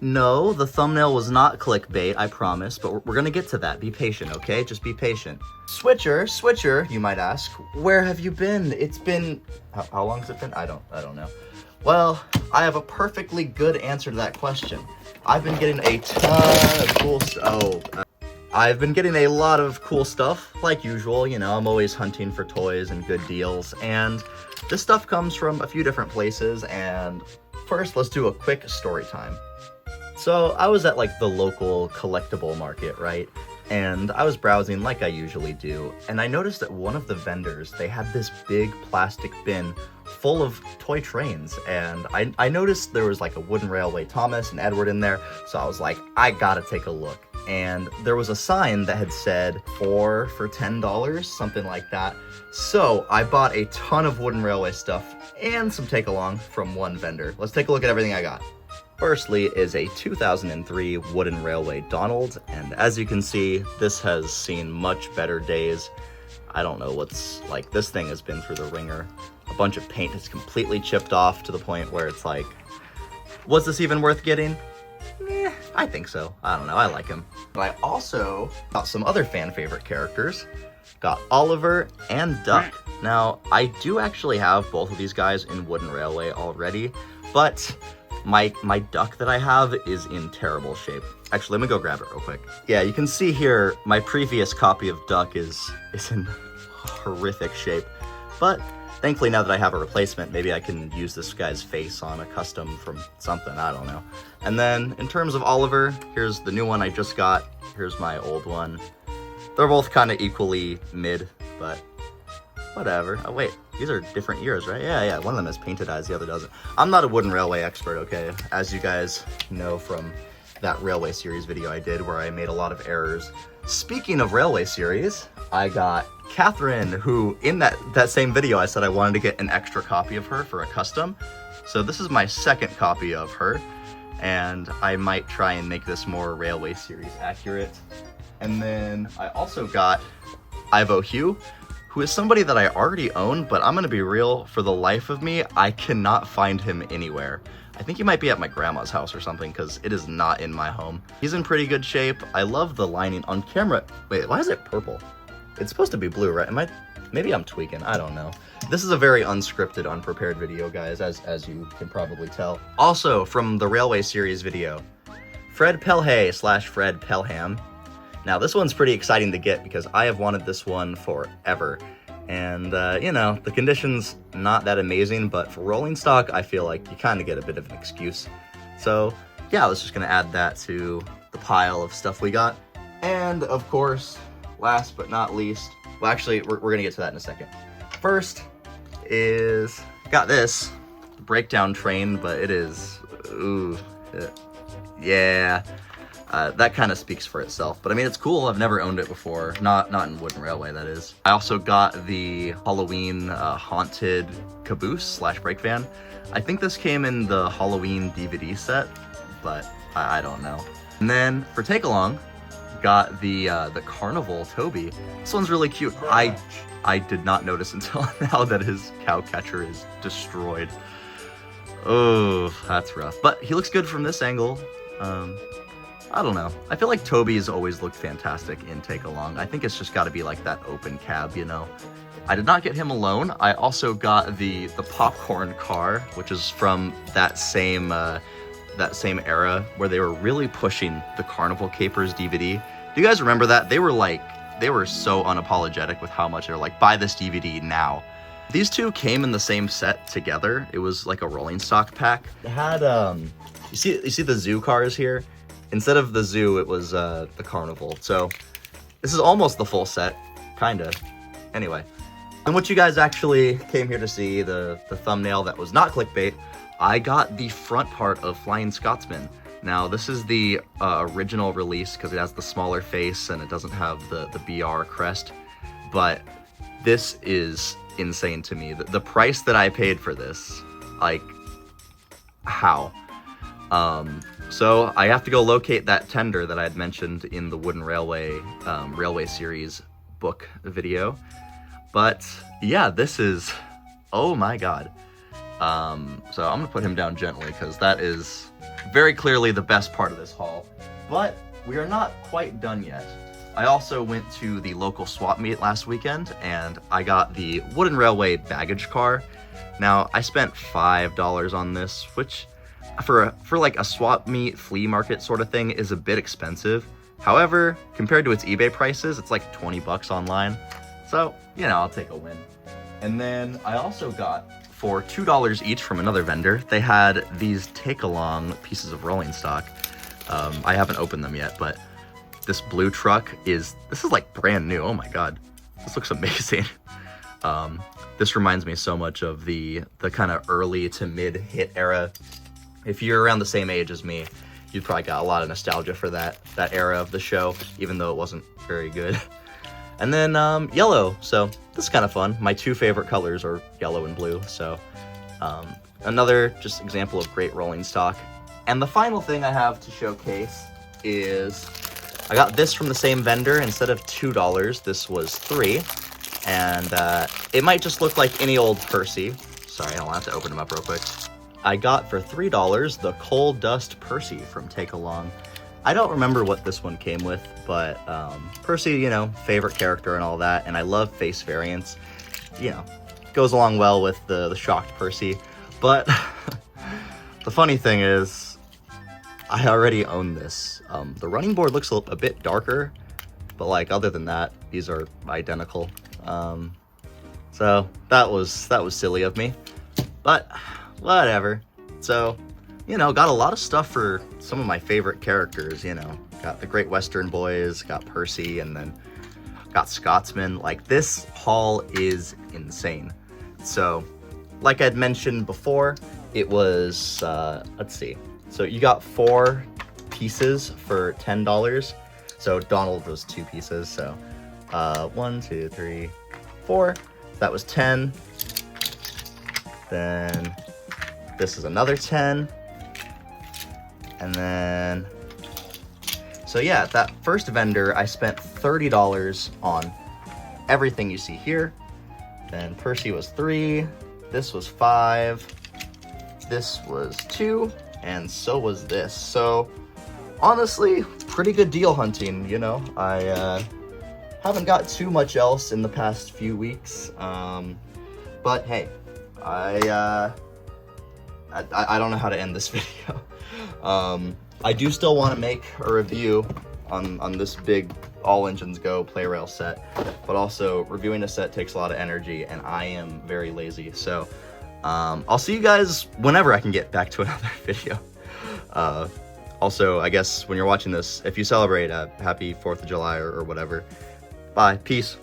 No, the thumbnail was not clickbait, I promise, but we're gonna get to that. Be patient, okay? Just be patient. Switcher, you might ask, where have you been? It's been, how long has it been? I don't know. Well, I have a perfectly good answer to that question. I've been getting a ton of cool I've been getting a lot of cool stuff, like usual. You know, I'm always hunting for toys and good deals, and this stuff comes from a few different places, and first, let's do a quick story time. So, I was at, like, the local collectible market, right? And I was browsing like I usually do, and I noticed that one of the vendors, they had this big plastic bin full of toy trains, and I noticed there was like a wooden railway Thomas and Edward in there, so I was like, I gotta take a look. And there was a sign that had said 4 for $10, something like that. So I bought a ton of wooden railway stuff and some take-along from one vendor. Let's take a look at everything I got. Firstly is a 2003 wooden railway Donald, and as you can see, this has seen much better days. I don't know what's, like, this thing has been through the ringer. A bunch of paint has completely chipped off to the point where it's like, was this even worth getting? I think so. I don't know, I like him. But I also got some other fan favorite characters. Got Oliver and Duck. Now, I do actually have both of these guys in wooden railway already, but my Duck that I have is in terrible shape. Actually, let me go grab it real quick. Yeah, you can see here, my previous copy of Duck is in horrific shape. But thankfully, now that I have a replacement, maybe I can use this guy's face on a custom from something, I don't know. And then, in terms of Oliver, here's the new one I just got. Here's my old one. They're both kind of equally mid, but whatever. Oh, wait, these are different years, right? Yeah, one of them has painted eyes, the other doesn't. I'm not a wooden railway expert, okay? As you guys know from that railway series video I did where I made a lot of errors. Speaking of railway series, I got Catherine, who in that same video I said I wanted to get an extra copy of her for a custom. So this is my second copy of her, and I might try and make this more railway series accurate. And then I also got Ivo Hugh, who is somebody that I already own, but I'm gonna be real, for the life of me, I cannot find him anywhere. I think he might be at my grandma's house or something, because it is not in my home. He's in pretty good shape. I love the lining on camera. Wait, why is it purple? It's supposed to be blue, right? Maybe I'm tweaking, I don't know. This is a very unscripted, unprepared video, guys, as you can probably tell. Also, from the Railway Series video, Fred Pelhay / Fred Pelham. Now, this one's pretty exciting to get because I have wanted this one forever. And, you know, the condition's not that amazing, but for rolling stock, I feel like you kind of get a bit of an excuse. So, yeah, I was just going to add that to the pile of stuff we got. And, of course, last but not least, well, actually, we're going to get to that in a second. First is, got this breakdown train, but it is, yeah. That kind of speaks for itself, but I mean, it's cool. I've never owned it before, not in wooden railway, that is. I also got the Halloween haunted caboose / brake van. I think this came in the Halloween DVD set, but I don't know. And then for take along, got the carnival Toby. This one's really cute. I did not notice until now that his cow catcher is destroyed. Oh, that's rough. But he looks good from this angle. I don't know. I feel like Toby's always looked fantastic in Take Along. I think it's just got to be like that open cab, you know? I did not get him alone. I also got the popcorn car, which is from that same era where they were really pushing the Carnival Capers DVD. Do you guys remember that? They were so unapologetic with how much they're like, buy this DVD now. These two came in the same set together. It was like a rolling stock pack. It had, you see the zoo cars here? Instead of the zoo, it was the carnival. So this is almost the full set, kinda. Anyway, and what you guys actually came here to see, the thumbnail that was not clickbait, I got the front part of Flying Scotsman. Now, this is the original release because it has the smaller face and it doesn't have the BR crest, but this is insane to me. The price that I paid for this, like, how? So I have to go locate that tender that I had mentioned in the Wooden Railway Railway Series book video. But yeah, this is, oh my god. So I'm gonna put him down gently because that is very clearly the best part of this haul. But we are not quite done yet. I also went to the local swap meet last weekend, and I got the Wooden Railway baggage car. Now, I spent $5 on this, which for like a swap meet flea market sort of thing is a bit expensive. However, compared to its eBay prices, it's like 20 bucks online. So, you know, I'll take a win. And then I also got, for $2 each from another vendor, they had these take-along pieces of rolling stock. I haven't opened them yet, but this blue truck this is like brand new. Oh my god, this looks amazing. This reminds me so much of the kind of early to mid hit era. If you're around the same age as me, you've probably got a lot of nostalgia for that era of the show, even though it wasn't very good. And then yellow, so this is kind of fun. My two favorite colors are yellow and blue, so another just example of great rolling stock. And the final thing I have to showcase is I got this from the same vendor. Instead of $2, this was $3. And it might just look like any old Percy. Sorry, I'll have to open them up real quick. I got for $3 the Coal Dust Percy from Take Along. I don't remember what this one came with, but Percy, you know, favorite character and all that. And I love face variants. You know, goes along well with the shocked Percy. But the funny thing is, I already own this. The running board looks a bit darker, but like other than that, these are identical. So that was silly of me, but whatever. So, you know, got a lot of stuff for some of my favorite characters, you know. Got the Great Western Boys, got Percy, and then got Scotsman. Like, this haul is insane. So, like I'd mentioned before, it was, let's see. So you got 4 pieces for $10. So Donald was 2 pieces. So 1, 2, 3, 4. That was 10. Then this is another 10. And then, so yeah, that first vendor, I spent $30 on everything you see here. Then Percy was 3. This was 5. This was 2. And so was this. So honestly, pretty good deal hunting, you know. I haven't got too much else in the past few weeks. But hey, I don't know how to end this video. I do still want to make a review on this big All Engines Go play rail set, but also reviewing a set takes a lot of energy, and I am very lazy. So I'll see you guys whenever I can get back to another video. Also, I guess when you're watching this, if you celebrate, happy 4th of July or whatever. Bye. Peace.